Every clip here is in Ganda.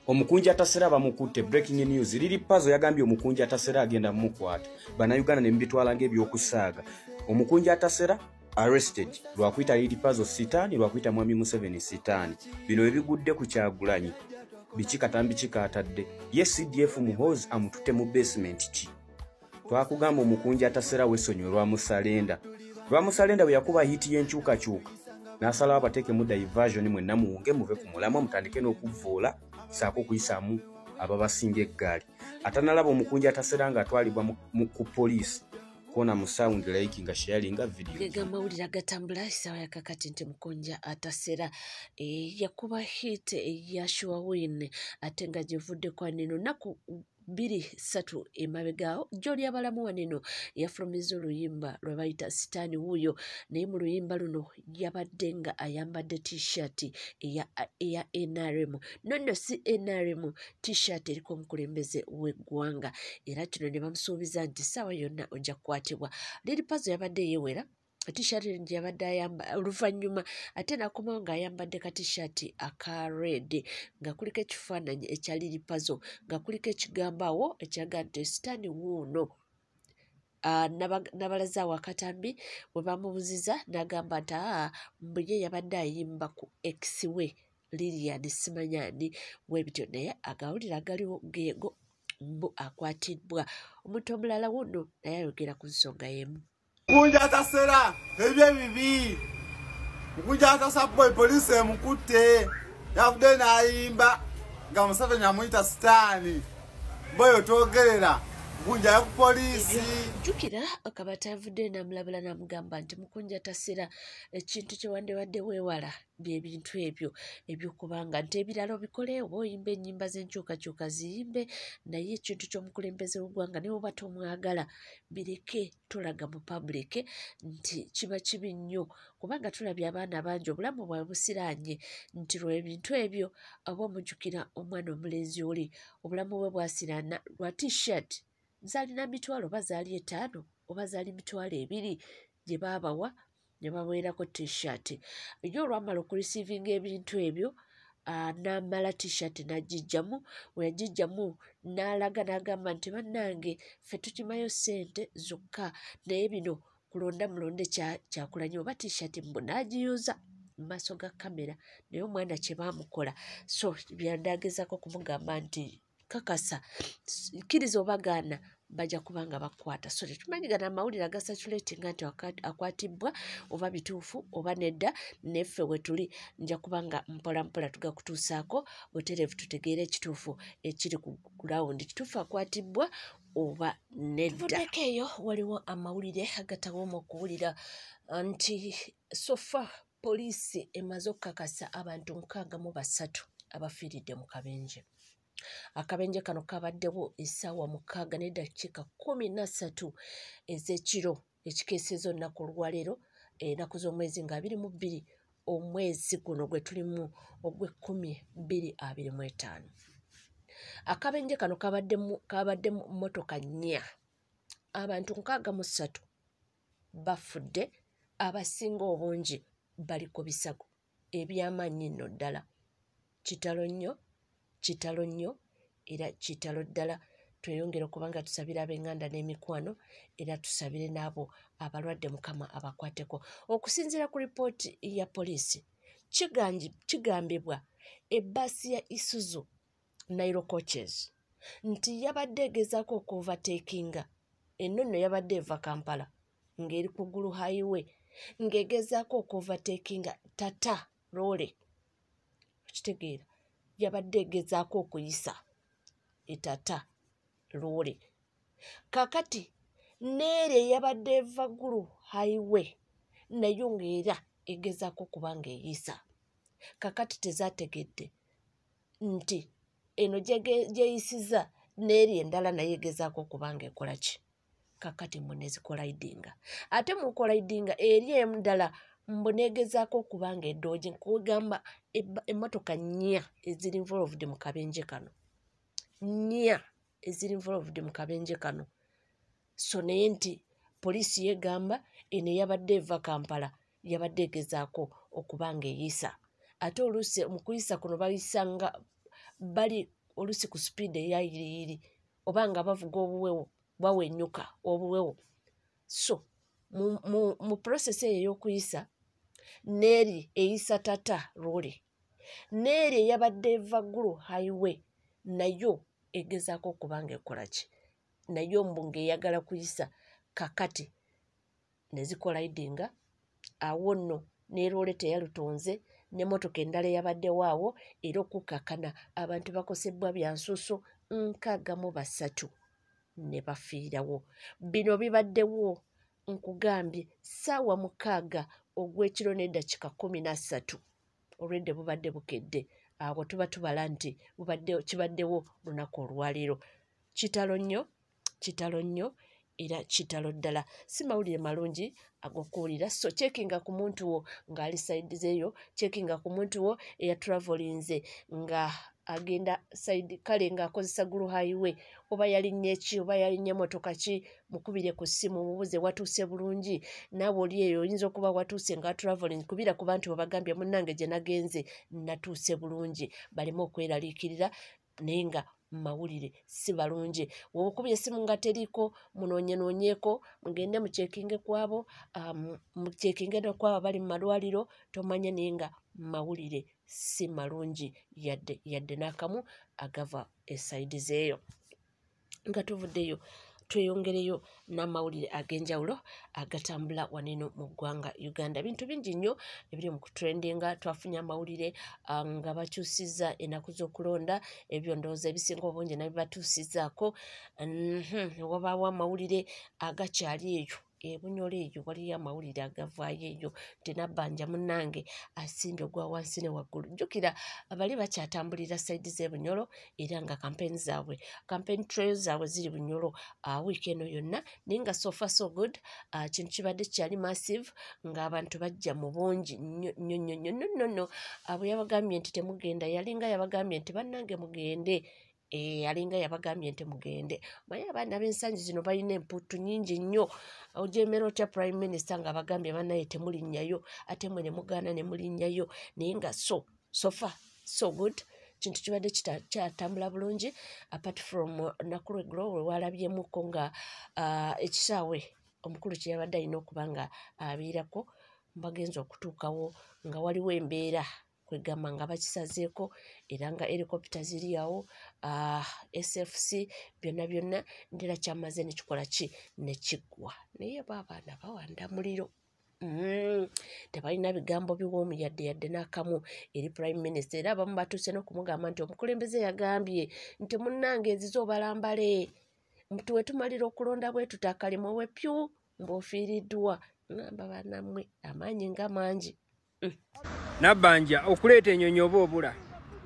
Omukunji atasera bamukutte. Breaking news. Lili Pazo yagambye omukunji atasera agenda mukwata. Bannayuganda ne mbitwala ng'ebyokusaaga. Omukunji atasera arrested lwakuyita Lili Pazo sitaani, lwakuyita Mwami Museveni sitaani. Bino ebigudde ku Kyagulanyi. Biki katambi kikatadde. Ye CDF Muhoozi amututte mu basement ki. Twakugamba omukunji atasera wesonyo lwamusalenda. Lwamusalenda bwe yakuba hiti y'enkyukakyuka. N'asalawo abateeke mu diversion mwenna muwunge muve ku mulamwa mutandike n'okuvvoola saako kuyisaamu ababasinga eggaali. Atanalaba omukunji atasera ng'atwalibwa ku poliisi. Kona mu sound like nga sharinga video. Gega mawulira gatambula isawa ya kakati nti mukunja atasera yakuba hit ya Shuawin ate nga givudde kwa nino naku 2-3 emabegao joli abalamu waneno yafulumiza oluyimba lwe bayita sitaani wuuyo naye mu luyimba luno yabadde nga ayambadde t-shirt eya NRM nonno si NRM t-shirt eriko omukulembeze w'eggwanga era kino ne bamusuubiza nti ssaawa yonna ojja kukwatibwa. Lili Pazo yabadde yeewera t-shirt yabadde ayamba oluvannyuma ate nakomawo ng'ayambadde ka t-shirt aka red nga kuliko ekifaananyi ekya Lili Pazo nga kuliko ekigambo awo ekiraga nti sitaani wuuno. Nabalazaawo akatambi bwe bamubuziza n'agamba nti mbu ye yabadde ayimba ku ex we Lilian Simanyani webityo naye agawulira agaliwo geego mbu akwatiddwa. Omuntu omulala wuno naye ayogera ku nsonga y'emu. Mukunji atasera ebyo bibi. Mukunji atasabwe poliisi emukutte yavudde n'ayimba nga Museveni amuyita sitaani. Boyo twogerera mukunji aye ku poliisi. Jjukira Kabata yavudde n'amulabula n'amugamba nti mukunji atasera ekintu kye wandibadde weewala bye bintu ebyo ebyokubanga nti ebirala obikole oba oyimba ennyimba z'enkyukakyuka ziyimbe naye ekintu ky'omukulembeze w'eggwanga ne bw'oba tomwagala bireke tolaga mu public nti kiba kibi nnyo kubanga tulabye abaana bangi obulamu bwabwe busiraanye nti lw'ebintu ebyo aba omujjukira omwana omulenzi oli obulamu bwe bwasiraana lwa t-shirt zaalina mitwalo oba zaali 5 oba zaali mitwalo 2 gye baabawa ne baweerako t-shirt. Ye olwamala okurisiivinga ebintu ebyo n'amala t-shirt n'agijjamu we yagijjamu n'alaga n'agamba nti bannange ffe tukimayo ssente zokka naye bino kulonda mulonde Kyagulanyi oba t-shirt mbu n'agiyuza mu maaso ga kamera naye omwana kye baamukola so byandagezako kumugamba nti kakasa kkiriza obagaana bajja kubanga bakwata so tetumanyigana amawulire agasatulatinga nti akwatibwa oba bituufu oba nedda neffe we tuli nja kubanga mpola mpola tugakutuusaako butereevu tutegeera ekituufu ekiri ku ground kituufu akwatibwa oba nedda. Eyo waliwo amawulire agatawooma okuwulira nti sofa poliisi emaze okukakasa abantu 63 abafiiridde mu kabenje. Akabenje kano kabaddewo essaawa 6:13 ez'ekiro ekikeeseza olunaku olwaleero ennaku z'omwezi nga 22 omwezi guno gwe tulimu ogw'10/2025. Akabenje kano kabaddemu mmotoka 4 abantu 63 bafudde abasinga obungi bali ku bisago eby'amaanyi nno ddala. Kitalo nnyo era kitalo ddala. Tweyongera okubanga tusabira ab'enganda n'emikwano era tusabire n'abo abalwadde Mukama abakwateko. Okusinziira ku lipooti ya poliisi kigambibwa ebbaasi ya Isuzu Nairo Coaches nti yabadde egezaako okuovertakinga ennono yabadde eva Kampala ng'eri ku Gulu Highway ng'egezaako okuovertakinga Tata Lole. Okitegeera yabadde egezaako okuyisa etata Lole. Kakati neere yabadde eva Gulu Highway nayo ng'era egezaako kubanga eyisa. Kakati tezaategedde nti eno gyeyisiza neeri endala naye egezaako kubanga ekola ki. Kakati mbone zikolaidinga ate mukolaidinga eri endala mbonegezaako okubanga eddoogi nkugamba emmotoka 4 eziri involved mu kabenje kano 4 eziri involved mu kabenje kano. So naye nti poliisi yegamba eno yabadde eva Kampala yabadde egezaako okubanga eyisa ate oluusi mu kuyisa kuno bali olusi ku speed eyayiriyiri oba nga bavuga obuwewo bawenyuka obuwewo. So mu process eyo ey'okuyisa n'eri eyisa Tata Road n'eri eyabadde Vaguru Highway nayo egezaako okubanga ekola ki nayo mbunga eyagala kuyisa kakati nezikolaidinga awo nno n'eroole teyalutonze n'emmotoka endala eyabaddewo awo era okukakana abantu bakosebbwa bya nsusu 63 ne bafiirawo. Bino bibaddewo nkugambye ssaawa 6 ogw'ekiro n'eddakiika 13 olwedde bubadde bukedde awo tuba tubala nti kibaddewo lunaku olwaleero. Kitalo nnyo era kitalo ddala. Si mawulire malungi ag'okuwulira, so checkinga ku muntu wo ng'ali side zeeyo, checkinga ku muntu wo eyatravelinze nga agenda side kale ng'akozesa Gulu Highway oba yalinnye ki oba yalinnye motoka ki mukubire ku ssimu mubuze watuuse bulungi. Naawe oli eyo oyinza okuba watuuse nga traveling kubira ku bantu babagambye munnange gye nagenze natuuse bulungi baleme okweraliikirira naye nga mawulire si balungi. Wokubye essimu nga teriiko munoonyenoonyeeko mugende mucekinge kwabo mucekinge nokwabo bali mu malwaliro tomanye naye nga mawulire si malungi yadde n'akamu agava esaidi zeeyo. Nga tuvuddeyo tweyongereyo n'amawulire ag'enjawulo agatambula waneno mu ggwanga Uganda. Bintu bingi nnyo ebiri mu kutrendinga. Twafunye amawulire nga bakyusizza ennaku z'okulonda ebyo ndowooza ebisinga obungi nabibatuusizzaako. Wabaawo amawulire agakyali eyo Bunyoro eyo waliyo amawulire agavaayo eyo nti Nabbanja munnange asimbye ogwa wansi ne waggulu. Jjukira bali bakyatambulira sayidi z'e Bunyoro era nga campaign trails zaabwe ziri Bunyoro wiiki eno yonna naye nga so far so good. Kintu kibadde kyali massive ng'abantu bajja mu bungi nnyo. Abo yabagambye nti temugenda yalinga yabagambye nti bannange mugende. Alinga yabagambye nti mugende. Maye abaana b'ensangi zino balina empuutu nnyingi nnyo. Ojemera otya Prime Minister nga bagambye bannaye temulinnyayo ate mwe ne mugaana ne mulinnyayo naye nga so far so good. Kintu kibadde kyatambula bulungi apart from Nakulwegro we walabyemuko nga ekisaawe omukulu kye yabadde alina okuba nga abiirako bagenza okutuukawo nga waliwo embeera kwegamba nga bakisazeeko era nga helicopter ziri awo SFC byonna ndera kyamaze ne kikola ki ne kiggwa naye baabaana bawanda muliro. Tebalina bigambo biwoomu yadde n'akamu eri Prime Minister era abamu batuuse n'okumugamba nti omukulembeze yagambye nti munnange nzize obalambale tuwe tumalira okulonda bwe tutakalima owe pyu mb'ofiiriddwa. Ngamba bannammwe amaanyi nga mangi. Nabbanja okuleeta ennyonyi oba obula.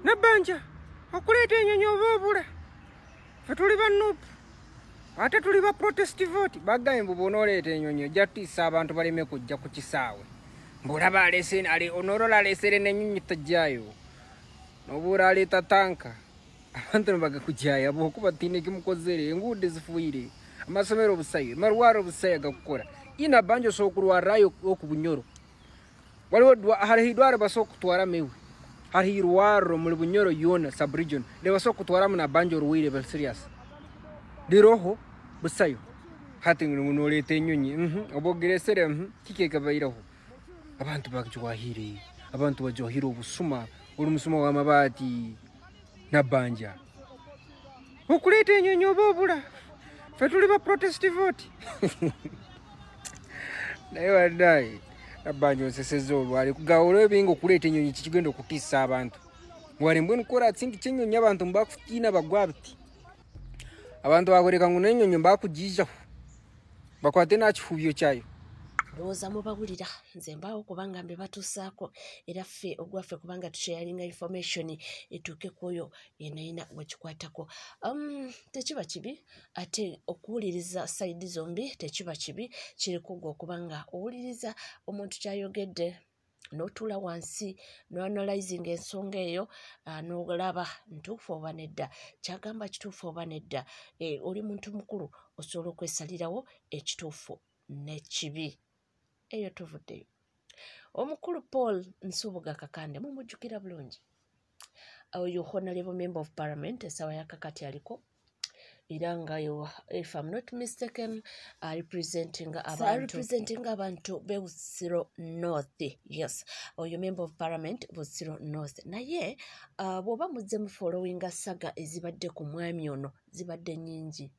Nabbanja okuleeta ennyonyi oba obula. Fe tuli bannupu ate tuli ba protest vote. Bagambye mbu bw'onooleeta ennyonyi ojja tutiisa abantu baleme kujja ku kisaawe. Mbulaba Onorolo aleesere n'ennyonyi tajjaayo. N'obuula aleeta tanka. Abantu ne bagakujjaaya bw'okuba ttiine kimukozeere enguudo zifuuyire amasomero obusayi malwaro obusayi gakukola. Ye Nabbanja osobola okulwarirayo oku Bunyoro. Waliwo hariho idwaro basobola okutwara mewe. Hariho irwaro muri Bunyoro yona sub-region basobola okutwara mu Nabbanja oruwire bari serious. Liroho busayo hati n'oleeta ennyonyi obogeresere kikeekabairaho abantu bakijwahire abantu bajwahire obusuma omusuma w'amabaati. Nabbanja okuleeta ennyonyi oba obula fe tuli ba protest vote. Naye waddayi Nabbanja osesezza olwali kugawula ebinga okuleeta ennyonyi kikigenda okutiisa abantu wali mbwenu kola atsingi ky'ennyonyi abantu mbakutiina bagwa biti abantu bakoleka ngu n'ennyonyi mbakugiijaho bakwate n'akifubyo kyayo. Ndowooza mubawulira nze mbaawo kubanga mbe batuusaako era ffe ogwaffe kubanga tusharinga information etuuke ku oyo yenayina wekikwatako. Tekiba kibi ate okuwuliriza sayidi zombi tekiba kibi kiriko gwe okubanga owuliriza omuntu kyayogedde n'otuula wansi n'analyzing ensonga eyo n'olaba ntuufu oba nedda kyagamba kituufu oba nedda. Oli muntu mukulu osobola okwesalirawo ekituufu n'ekibi. Eyo tuvuddeyo. Omukulu Paul Nsubuga Kakande mumujjukira bulungi. oyo honorable member of parliament esawa yakakati aliko iranga yo, if I'm not mistaken, representing abantu be Busiro North. Yes, or your member of parliament Busiro North. Na ye, boba muzemu following saga ezibadde ku mwami ono zibadde nyingi.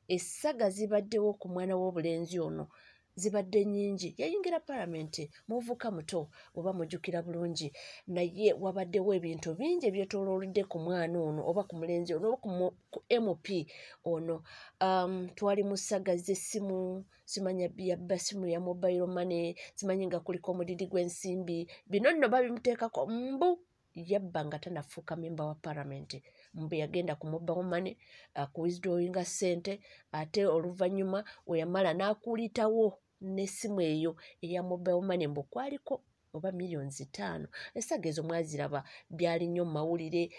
Esaga zibaddewo ku mwana w'obulenzi ono zibadde nyingi. Yayingira parliament muvuka muto oba mujjukira bulungi, naye wabaddewo ebintu bingi ebyetoololudde ku mwana ono oba ku mulenzi ono oba ku MP ono. Twali mu ssaga z'essimu, simanya yabba simu ya mobile money, simanyi nga kuliko omudidi gw'ensimbi. Bino nno babimuteekako mbu yabba nga tanafuuka member wa parliament. Mbu yagenda ku mobile money ku withdrawinga ssente, ate oluvannyuma we yamala n'akuulitawo n'essimu eyo eya mobile money mbu kwaliko oba millions 5. Essaga ezo mwaziraba, byali nnyo mu mawulire,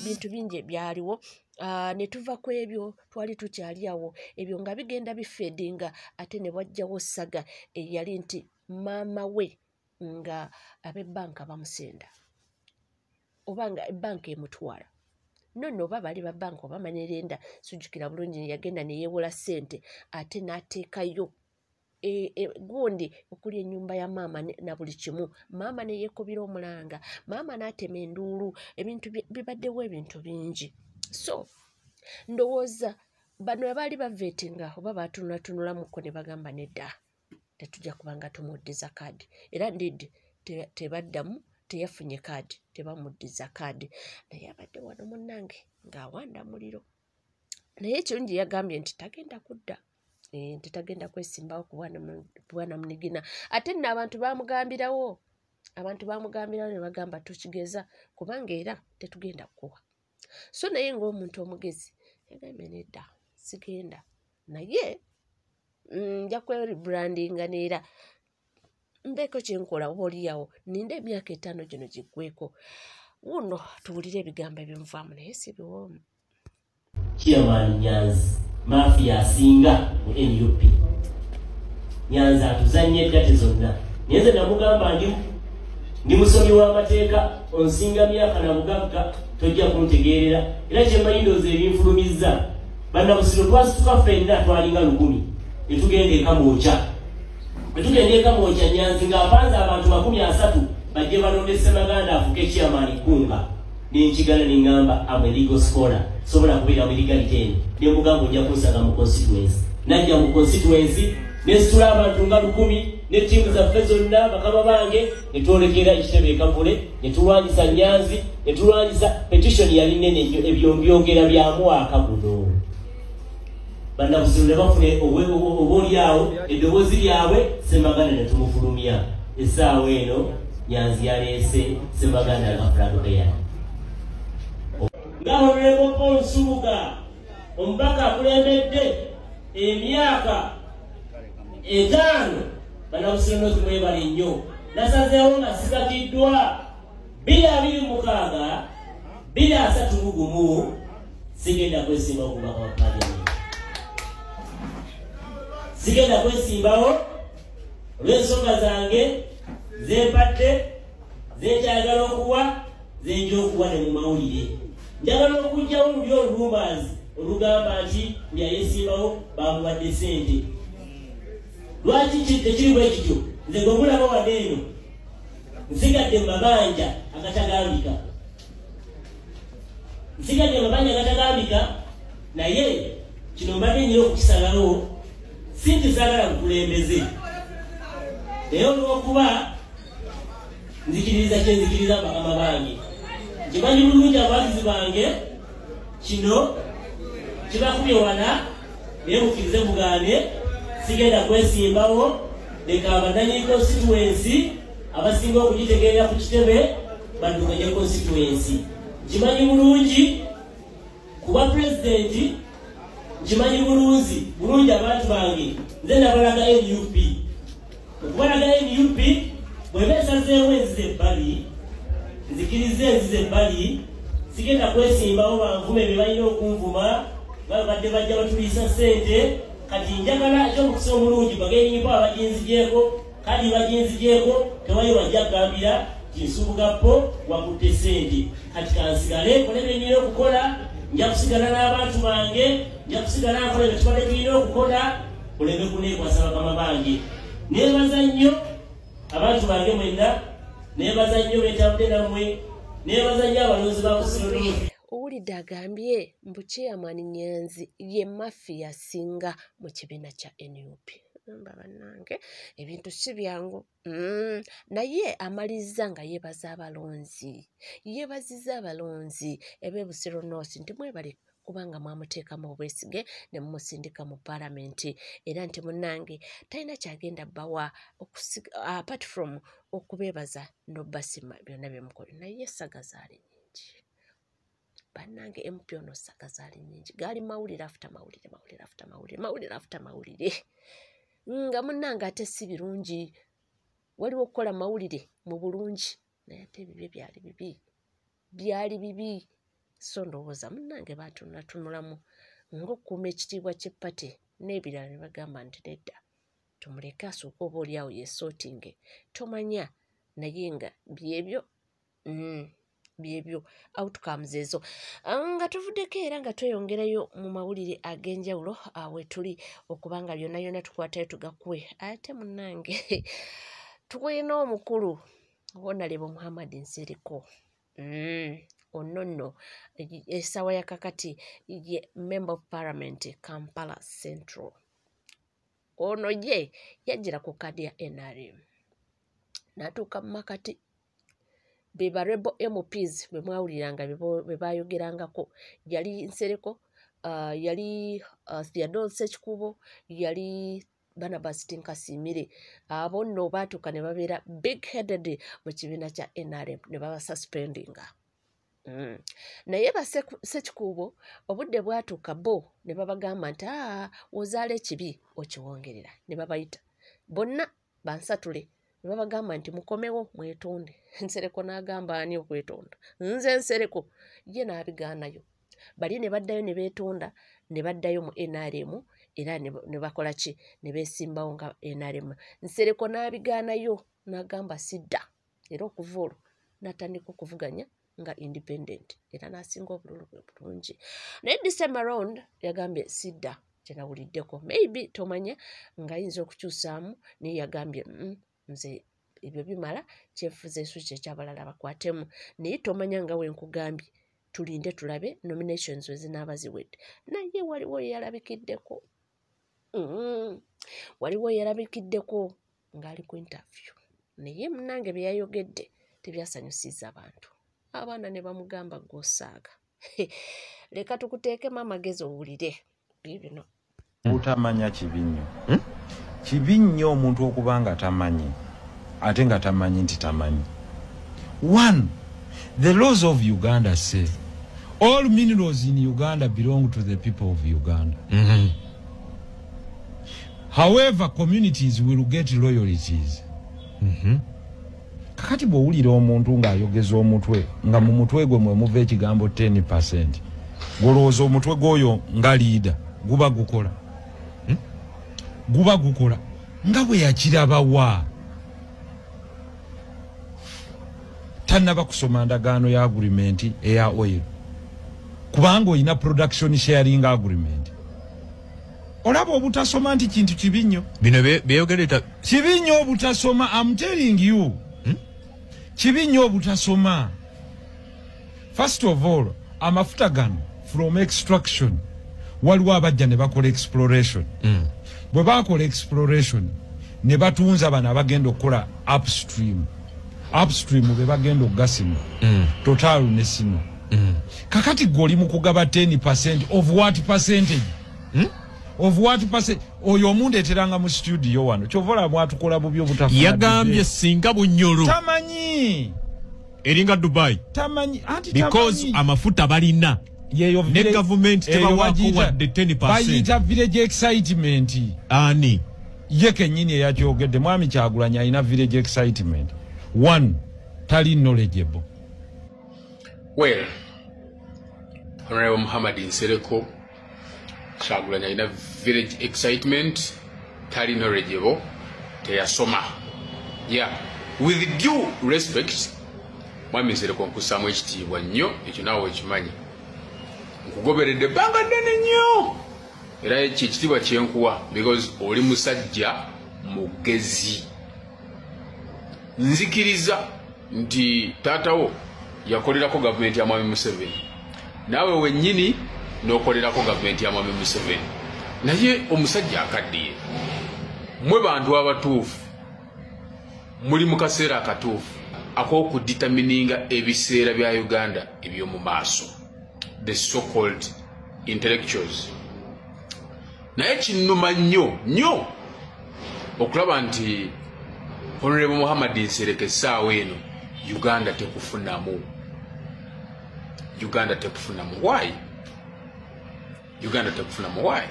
bintu bingi byaliwo. Ne tuva ku ebyo twali tukyali awo, ebyo nga bigenda bifeedinga, ate ne wajjawo ssaga eyali nti maama we nga ab'ebbanka bamusenda oba nga ebbanka emutwala. Nonno oba bali ba banka oba manerenda sujjukira bulungi yagenda ne yeewola ssente ate n'ateekayo gundi okuli ennyumba ya maama na buli kimu. Maama ne yeekubira omulanga, maama n'atema enduulu, ebintu bibaddewo ebintu bingi. So ndowooza bano abaali baveetinga oba baatunulatunulamuko ne bagamba nedda tetujja kubanga tumuddiza kaadi, era ndidde tebaddamu, teyafunye kaadi, tebamuddiza kaadi. Naye abadde wano munnange ng'awanda muliro. Naye ekirungi yagambye nti tagenda kudda, nti tagenda kwesimbawo ku bwana Munigina. Ate nno abantu baamugambirawo ne bagamba tukigeza kubanga era tetugenda kukuwa. So naye ng'omuntu omugezi yagambye nedda sigenda, naye nja kwerebrandinga neera mbeeko kyenkola oba oliyawo ninde emyaka 5 gino giggweko. Wuno tuwulire ebigambo ebimuvaamu naye si biwoomu. Chairman Nyanzi mafia asinga mu NUP. Nyanzi atuzanye eddate zonna. Nyenze namugamba ndi musomi w'amateeka, onsinga myaka na bugagga tojja kuntegeerera. Era kyemmanyi ndowooza ebinfulumizza. Bannabusiro twasituka ffenna twalinga 100 ne tugenda eka mwokya. Bwe tugenda eka mwokya Nyanzi ng'apanze abantu 30 bajje balonde Ssemaganda afuke chairman Kunga. Nenchigana ningamba I'm a legal scholar. Sobola kubeera mu legality eno. Ne mugamba ojja kunsanga mu constituency. Najja mu constituency nesitula abantu nga 10 ne ttiimu zaffe zonna bakama bange ne twolekera ekitebe ekavule ne tulwanyisa Nyanzi ne tulwanyisa petition yali nene ebyo byogera bya mwaka guno. Bannabusiro ne bafune oboolyawo eddoboozi lyabwe Ssemaganda ne tumufulumya. Essaawa eno Nyanzi yaleese Ssemaganda agafulagobeya. Nga Honorable Paul Nsubuga omubaka akulembedde emyaka 5 bannabusiro North mwebale nnyo. Nasazeewo nga sisakiddwa 2026 231 sigenda kwesimbawo ku mubaka wa parliament. Sigenda kwesimbawo olw'ensonga zange zeepadde zekyagala okuwa zenja okuwa ne mu mawulire. Njagala okujjawo oluli rumors olugamba nti buli ayesimbawo bamuwadde ssente. Lwaki tekiri bwe kityo? Nze gwe mulaba wadde eno nsigadde mu mabanja agatagambika, naye kino mbadde nyina okukisalawo sinti saagala bukulembeze. Naye olw'okuba nzikiriza kyenzikiriza bakama bange, kimanyi bulungi abagizi bange kino kibakubye wala, naye mukkirize mugaane sigenda kwesimbawo. Leka abannannyini constituency abasinga okugitegeerera ku kitebe baddukanye constituency. Kimanyi bulungi kuba pulezidenti, kimanyi bulungi abantu bange nze nabalaga NUP. Okubalaga NUP bweba esazeewo enzize ebbali, nzikirize enzize ebbali, sigenda kwesimbawo banvume bye balina okunvuma babadde bajja batuliisa ssente. Kati njagala ekyomukisa omulungi bageenyipo abaginzigyeko, kadi baginzigyeko tewali wajja kugambira kinsubuga po wakutte sente kati kansigale kole byenina okukola nja kusigala n'abantu bange nja kusigala nkola bye tubadde tulina okukola kuleme kuneekwasa bakama bange neebaza nnyo abantu bange mwenna neebaza nnyo beetambudde nammwe neebaza nnyo abalonzi ba Kusiro. Owulidde agambye mbu Chairman Nyanzi ye mafiya asinga mu kibiina kya NUP. Mba bannange ebintu si byangu. Naye amalizza nga yeebaza abalonzi. Yeebazizza abalonzi eb'Ebusiro North nti mwebale kubanga mwamuteekamu obwesige ne mumusindika mu Parliament era nti munnange talina kyagenda bbawa apart from okubeebaza n'obbasima byonna byemukola. Naye essagaza ali nnyingi. Bannange MP ono essagaza ali nnyingi. Gaali mawulire after mawulire after mawulire. Nga munnange ate si birungi. Waliwo okukola mawulire mu bulungi naye ate ebibye byali bibi. So ndowooza munnange baatunulatunulamu ng'okukuuma ekitiibwa ky'eppate n'ebirala ne bagamba nti nedda tumuleke asooke oba oliawo yeesootinge tomanya naye nga byebyo outcomes ezo nga tuvuddeko era nga tweyongerayo mu mawulire ag'enjawulo we tuli okubanga byonna tukwatayo tugakuwe ate munnange tulina omukulu Honorable Muhammad Nsereko ononno essaawa ya kakati ye Member of Parliament Kampala Central. Ono ye yajjira ku kadi ya NRM n'atuuka mu makati be ba rebel MPs be mwawuliranga be baayogerangako yali Nsereko yali Theodore Ssekikubo yali Barnabas Tinkasimire abo nno baatuuka ne babeera big headed mu kibiina kya NRM ne baba suspendinga. Naye Ssekikubo obudde bwatuuka bo ne babagamba nti ozaala ekibi okiwongerera ne babayita bonna bansatule ne babagamba nti mukomewo mwetonde. Nsereko n'agamba ani okwetonda? Nze Nsereko. Ye n'abigaanayo. Bali ne baddayo ne beetonda ne baddayo mu NRM era ne bakola ki ne beesimbawo nga NRM. Nsereko n'abigaanayo n'agamba sidda era okuva olwo n'atandika okuvuganya nga independent era n'asinga obululu bwe bulungi. Naye December round yagambye sidda kyenawuliddeko maybe tomanya ng'ayinza okukyusaamu naye yagambye nze ebyo bimala kyenfuza esu ekyabalala bakwatemu naye tomanya nga wenkugambye tulinde tulabe nominations we zinaaba ziwedde. Naye waliwo yalabikiddeko ng'ali ku interview naye munnange bye yayogedde tebyasanyusizza abantu. Abaana ne bamugamba gw'osaaga. Leka tukuteekemu amagezi owulire bino. Butamanya kibi nnyo. Kibi nnyo omuntu okuba nga tamanyi ate nga tamanyi nti tamanyi. One, the laws of Uganda say all minerals in Uganda belong to the people of Uganda. However, communities will get royalties. Kakati bw'owulira omuntu ng'ayogeza omutwe nga mu mutwe gwe mwe muva ekigambo 10%. Golowooza omutwe gw'oyo nga liida guba gukola. Guba gukola nga bwe yakirabawa. Tannaba kusoma ndagaano ya agreement eya oil. Kubanga olina production sharing agreement. Olaba obutasoma nti kintu kibi nnyo. Bino beyogereta kibi nnyo obutasoma. I'm telling you. Kibi nnyo obutasoma. First of all, amafuta gano from extraction waliwo abajja ne bakola exploration. Bwe bakola exploration ne batunza bano abagenda okukola upstream be bagenda okugasima total ne sima. Kakati goli mu kugaba 10% of what percentage? Of what percent? Oyo omuntu eteranga mu studio wano kyovola mwatukola bubi obutafa. Yagambye singa bunyoro tamanyi eringa Dubai tamanyi anti because amafuta balina yeyo ne government tebawako wadde 10%. Bayita village excitement. Ani yeke nyini yakyogedde mwami Kyagulanyi alina village excitement. One, tali knowledgeable. Well, Honorable Muhammad Nsereko Kyagulanyi alina village excitement, tali knowledgeable, teyasoma. Yeah, with due respect, mwami Nsereko nkusaamu ekitiibwa nnyo ekyo naawe okimanyi nkugoberedde ebbanga ddene nnyo era ekitiibwa kyenkuwa because oli musajja mugezi nzikiriza nti taatawo yakolerako gavumenti ya mwami Museveni naawe wennyini n'okolerako gavumenti ya mwami Museveni naye omusajja akaddiye mwe bantu abatuufu muli mu kaseera akatuufu ak'okuditamininga ebiseera bya Uganda eby'omu maaso the so-called intellectuals naye kinnuma nnyo okulaba nti Honorable Muhammad Nsereko essaawa eno Uganda tekufunamu why Uganda tekufunamu why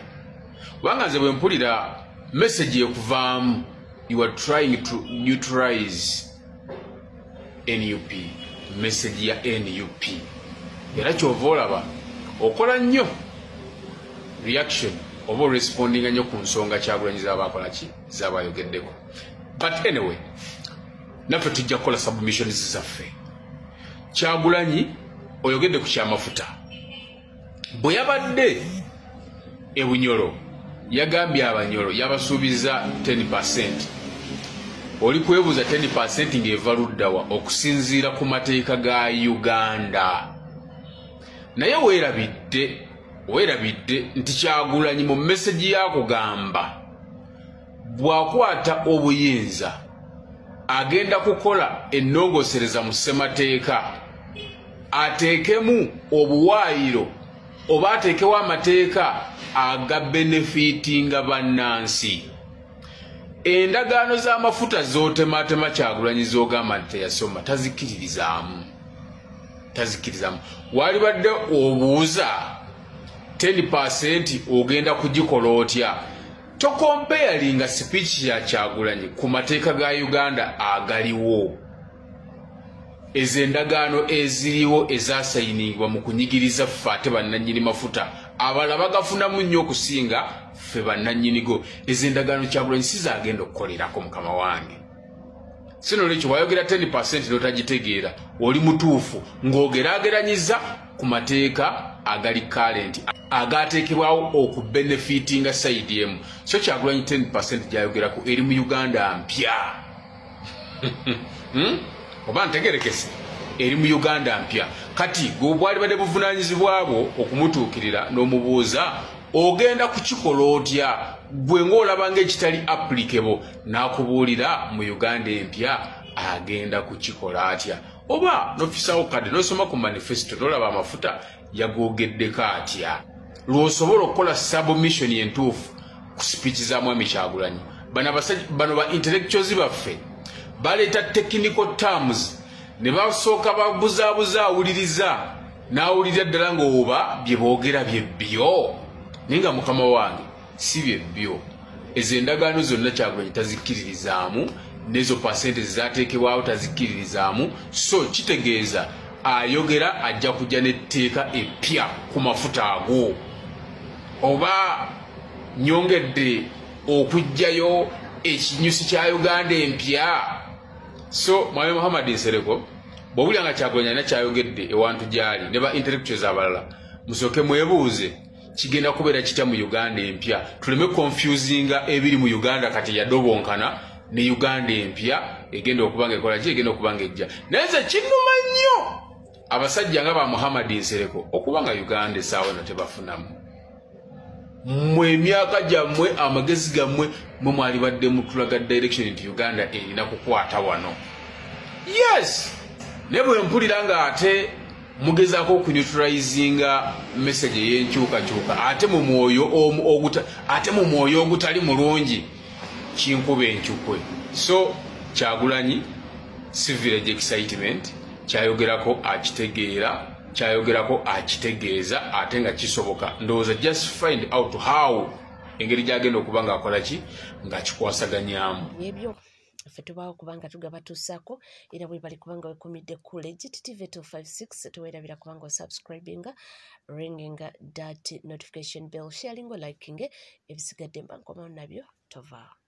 kubanga nze bwe mpulira message ekuvaamu you are trying to neutralize NUP message ya NUP era kyova olaba okola nnyo reaction oba responding nnyo ku nsonga Kyagulanyi z'abakola ki z'abayogeddeko but anyway naffe tujja kukola submissions zaffe Kyagulanyi oyogedde ku kyamafuta bwe yabadde Bunyoro yagambye Abanyoro yabasuubiza 10%. Oli kwebuuza 10% ng'eva luddawa okusinziira ku mateeka ga Uganda. Naye weerabidde nti Kyagulanyi mu message yakugamba bw'akwata obuyinza agenda kukola ennongosereza mu ssemateeka ateekemu obuwaayiro oba ateekewo amateeka aga benefitinga bannansi. Endagaano z'amafuta z'otematema Kyagulanyi z'ogamba nti teyasoma tazikiririzaamu. Walibadde obuuza 10% ogenda kugikola otya. Tokompeyalinga speech ya Kyagulanyi ku mateeka ga Uganda agaliwo. Ezo endagaano eziriwo ezasayiningibwa mu kunyigiriza ffe ate bannannyini mafuta abalala bagafunamu nnyo okusinga ffe bannannyinigo. Ezo endagaano Kyagulanyi sizagenda okukolerako mukama wange. Sino lwekyo wayogera 10% n'otagitegeera oli mutuufu ng'ogeraageranyiza ku mateeka agali current agateekebwawo okubenefitinga side emu. So Kyagulanyi 10% gyayogerako eri mu Uganda mpya. Oba ntegerekese eri mu Uganda mpya. Kati gw'obwali badde buvunaanyizibwa bwo okumutuukirira n'omubuuza ogenda kukikola otya gwe ng'olaba ng'ekitali applicable n'akubuulira mu Uganda empya agenda kukikola atya. Oba n'ofisawo kadde n'osoma ku manifesto n'olaba amafuta yagoogeddeko atya. Lw'osobola okukola submission entuufu ku speech za mwami Kyagulanyi. Bano ba intellectuals baffe baleeta technical terms ne basooka babuzaabuza awuliriza n'awulira ddala ng'oba bye boogera bye bbyo. Naye nga mukama wange si bye bbyo. Ezo endagaano zonna Kyagulanyi tazikiririzaamu n'ezo pasente zaateekebwawo tazikiririzaamu. So kitegeeza ayogera ajja kujja n'etteeka eppya ku mafuta ago. Oba nyongedde okuggyayo ekinyusi kya Uganda empya. So mwami Muhammad Nsereko bw'obulya nga Kyagulanyi alina kyayogedde ewantu gy'ali ne ba intellectuals abalala musooke mwebuuze kigenda kubeera kitya mu Uganda empya. Tuleme confusinga ebiri mu Uganda kati yadobonkana ne Uganda empya egenda okubanga ekola ki egenda okubanga ejja. Naye nze kinnuma nnyo abasajja nga ba Muhammad Nsereko okubanga Uganda essaawa eno tebafunamu. Mmwe emyaka gyammwe amagezi gammwe mwe mwali badde mutulaga direction nti Uganda erina kukwata wano. Yes! Ne bwe mpulira nga ate mugezaako okunetralizinga message ey'enkyukakyuka ate mu mwoyo ogutali mulungi kinkuba enkyukwe. So Kyagulanyi si village excitement kyayogerako akitegeera kyayogerako akitegeeza ate nga kisoboka. Ndowooza just find out how engeri gyagenda okuba nga akola ki nga kikwasaganyaamu ebyo ffe tubaawo kubanga tugaba tusaako era bwe bali kubanga wekumidde ku Legit TV 256 tuweerabira kubanga osubscribinga ringing that notification bell sharing liking ebisigadde mba nkomawo nabyo tovaawo.